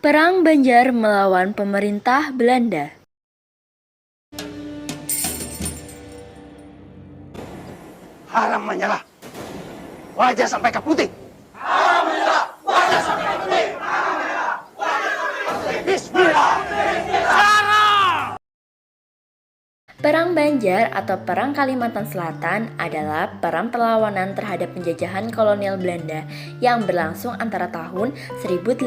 Perang Banjar melawan pemerintah Belanda. Haram menyerah, wajah sampai ke putih. Haram menyerah, wajah sampai ke putih. Bismillah. Perang Banjar atau Perang Kalimantan Selatan adalah perang perlawanan terhadap penjajahan kolonial Belanda yang berlangsung antara tahun 1859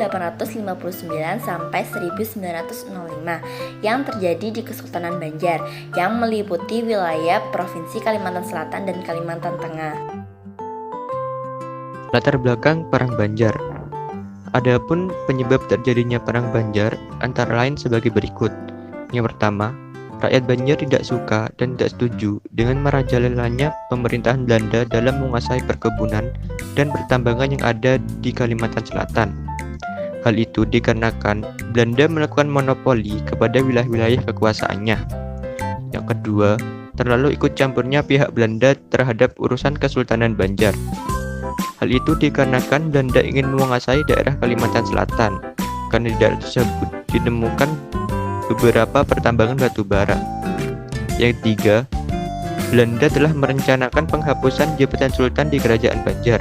sampai 1905 yang terjadi di Kesultanan Banjar yang meliputi wilayah Provinsi Kalimantan Selatan dan Kalimantan Tengah. Latar belakang Perang Banjar. Adapun penyebab terjadinya Perang Banjar antara lain sebagai berikut. Yang pertama, rakyat Banjar tidak suka dan tidak setuju dengan merajalelanya pemerintahan Belanda dalam menguasai perkebunan dan pertambangan yang ada di Kalimantan Selatan. Hal itu dikarenakan Belanda melakukan monopoli kepada wilayah-wilayah kekuasaannya. Yang kedua, terlalu ikut campurnya pihak Belanda terhadap urusan Kesultanan Banjar. Hal itu dikarenakan Belanda ingin menguasai daerah Kalimantan Selatan, karena di daerah tersebut ditemukan beberapa pertambangan batu bara. Yang ketiga, Belanda telah merencanakan penghapusan jabatan Sultan di Kerajaan Banjar.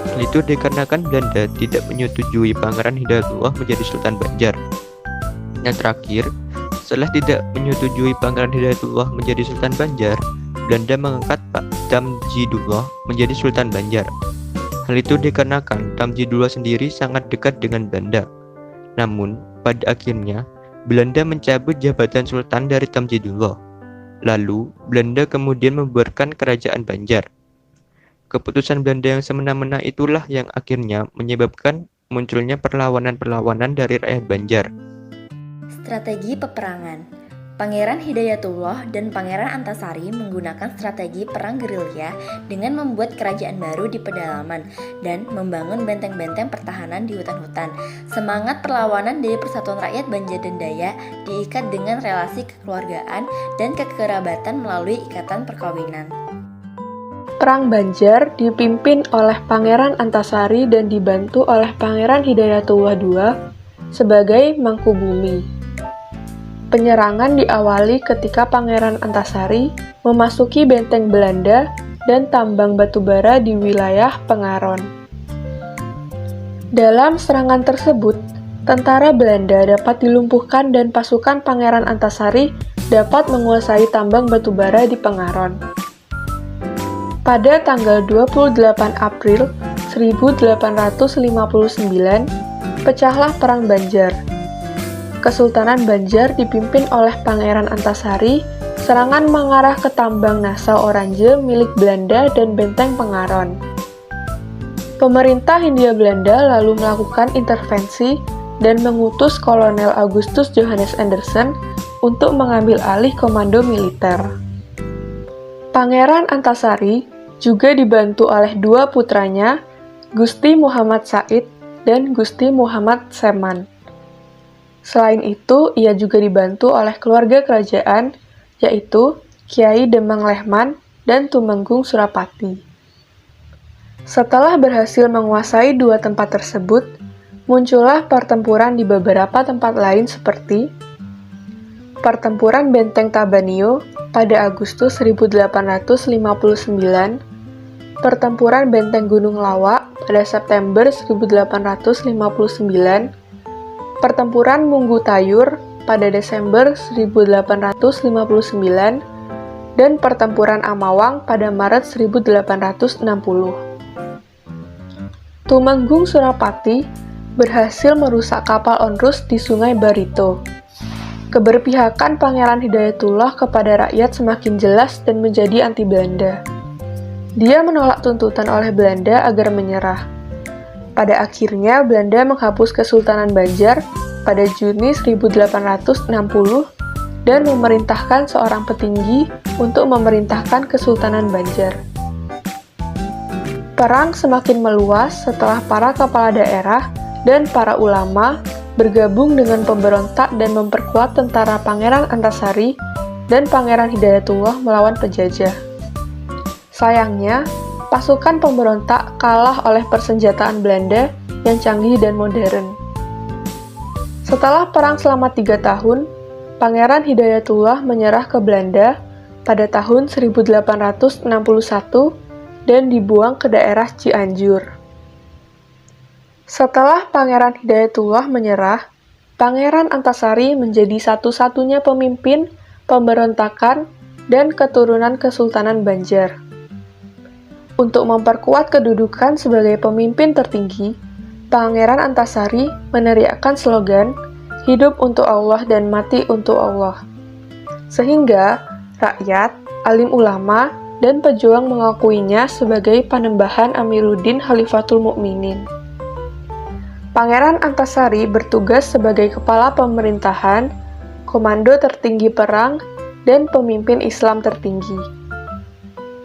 Hal itu dikarenakan Belanda tidak menyetujui Pangeran Hidayatullah menjadi Sultan Banjar. Yang terakhir, setelah tidak menyetujui Pangeran Hidayatullah menjadi Sultan Banjar, Belanda mengangkat Pak Tamjidullah menjadi Sultan Banjar. Hal itu dikarenakan Tamjidullah sendiri sangat dekat dengan Belanda. Namun, pada akhirnya, Belanda mencabut jabatan Sultan dari Tamjidullah. Lalu, Belanda kemudian membubarkan Kerajaan Banjar. Keputusan Belanda yang semena-mena itulah yang akhirnya menyebabkan munculnya perlawanan-perlawanan dari rakyat Banjar. Strategi peperangan. Pangeran Hidayatullah dan Pangeran Antasari menggunakan strategi perang gerilya dengan membuat kerajaan baru di pedalaman dan membangun benteng-benteng pertahanan di hutan-hutan. Semangat perlawanan dari persatuan rakyat Banjar dan Dayak diikat dengan relasi kekeluargaan dan kekerabatan melalui ikatan perkawinan. Perang Banjar dipimpin oleh Pangeran Antasari dan dibantu oleh Pangeran Hidayatullah II sebagai Mangkubumi. Penyerangan diawali ketika Pangeran Antasari memasuki benteng Belanda dan tambang batubara di wilayah Pengaron. Dalam serangan tersebut, tentara Belanda dapat dilumpuhkan dan pasukan Pangeran Antasari dapat menguasai tambang batubara di Pengaron. Pada tanggal 28 April 1859, pecahlah Perang Banjar. Kesultanan Banjar dipimpin oleh Pangeran Antasari, serangan mengarah ke tambang Nassau Orange milik Belanda dan benteng Pengaron. Pemerintah Hindia Belanda lalu melakukan intervensi dan mengutus Kolonel Augustus Johannes Anderson untuk mengambil alih komando militer. Pangeran Antasari juga dibantu oleh dua putranya, Gusti Muhammad Said dan Gusti Muhammad Seman. Selain itu, ia juga dibantu oleh keluarga kerajaan, yaitu Kiai Demang Lehman dan Tumenggung Surapati. Setelah berhasil menguasai dua tempat tersebut, muncullah pertempuran di beberapa tempat lain seperti Pertempuran Benteng Tabanio pada Agustus 1859, Pertempuran Benteng Gunung Lawa pada September 1859, Pertempuran Munggu Tayur pada Desember 1859, dan Pertempuran Amawang pada Maret 1860. Tumenggung Surapati berhasil merusak kapal onrus di Sungai Barito. Keberpihakan Pangeran Hidayatullah kepada rakyat semakin jelas dan menjadi anti-Belanda. Dia menolak tuntutan oleh Belanda agar menyerah. Pada akhirnya, Belanda menghapus Kesultanan Banjar pada Juni 1860 dan memerintahkan seorang petinggi untuk memerintahkan Kesultanan Banjar. Perang semakin meluas setelah para kepala daerah dan para ulama bergabung dengan pemberontak dan memperkuat tentara Pangeran Antasari dan Pangeran Hidayatullah melawan penjajah. Sayangnya, pasukan pemberontak kalah oleh persenjataan Belanda yang canggih dan modern. Setelah perang selama 3 tahun, Pangeran Hidayatullah menyerah ke Belanda pada tahun 1861 dan dibuang ke daerah Cianjur. Setelah Pangeran Hidayatullah menyerah, Pangeran Antasari menjadi satu-satunya pemimpin pemberontakan dan keturunan Kesultanan Banjar. Untuk memperkuat kedudukan sebagai pemimpin tertinggi, Pangeran Antasari meneriakkan slogan "Hidup untuk Allah dan mati untuk Allah". Sehingga rakyat, alim ulama, dan pejuang mengakuinya sebagai panembahan Amiruddin Khalifatul Mukminin. Pangeran Antasari bertugas sebagai kepala pemerintahan, komando tertinggi perang, dan pemimpin Islam tertinggi.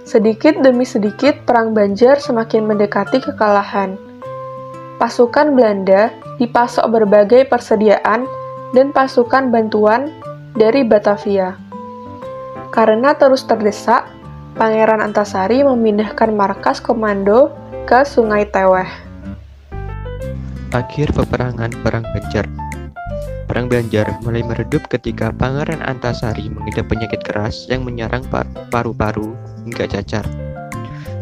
Sedikit demi sedikit perang Banjar semakin mendekati kekalahan. Pasukan Belanda dipasok berbagai persediaan dan pasukan bantuan dari Batavia. Karena terus terdesak, Pangeran Antasari memindahkan markas komando ke Sungai Teweh. Akhir peperangan Perang Banjar. Perang Banjar mulai meredup ketika Pangeran Antasari mengidap penyakit keras yang menyerang paru-paru hingga cacar.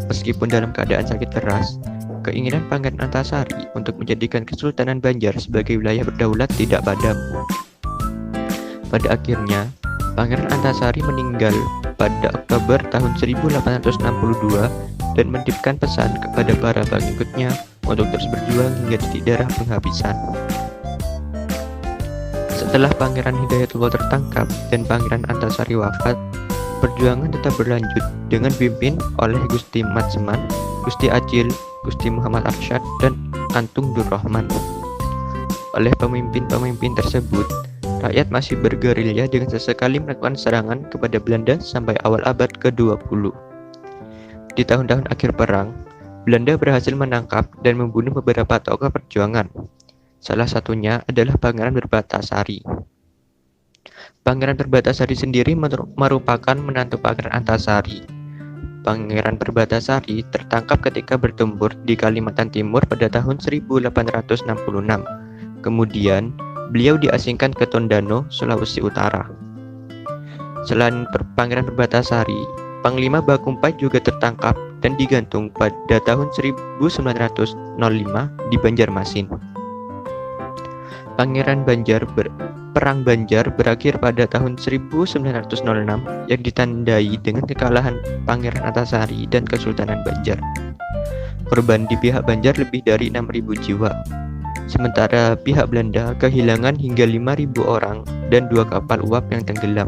Meskipun dalam keadaan sakit keras, keinginan Pangeran Antasari untuk menjadikan Kesultanan Banjar sebagai wilayah berdaulat tidak padam. Pada akhirnya, Pangeran Antasari meninggal pada Oktober tahun 1862 dan menitipkan pesan kepada para pengikutnya untuk terus berjuang hingga titik darah penghabisan. Setelah Pangeran Hidayatullah tertangkap dan Pangeran Antasari wafat, perjuangan tetap berlanjut dengan dipimpin oleh Gusti Matseman, Gusti Acil, Gusti Muhammad Arsyad, dan Antung Durrahman. Oleh pemimpin-pemimpin tersebut, rakyat masih bergerilya dengan sesekali melakukan serangan kepada Belanda sampai awal abad ke-20. Di tahun-tahun akhir perang, Belanda berhasil menangkap dan membunuh beberapa tokoh perjuangan. Salah satunya adalah Pangeran Perbatasari. Pangeran Perbatasari sendiri merupakan menantu Pangeran Antasari. Pangeran Perbatasari tertangkap ketika bertempur di Kalimantan Timur pada tahun 1866. Kemudian, beliau diasingkan ke Tondano, Sulawesi Utara. Selain Pangeran Perbatasari, Panglima Bakumpai juga tertangkap dan digantung pada tahun 1905 di Banjarmasin. Perang Banjar berakhir pada tahun 1906 yang ditandai dengan kekalahan Pangeran Antasari dan Kesultanan Banjar. Korban di pihak Banjar lebih dari 6.000 jiwa. Sementara pihak Belanda kehilangan hingga 5.000 orang dan 2 kapal uap yang tenggelam.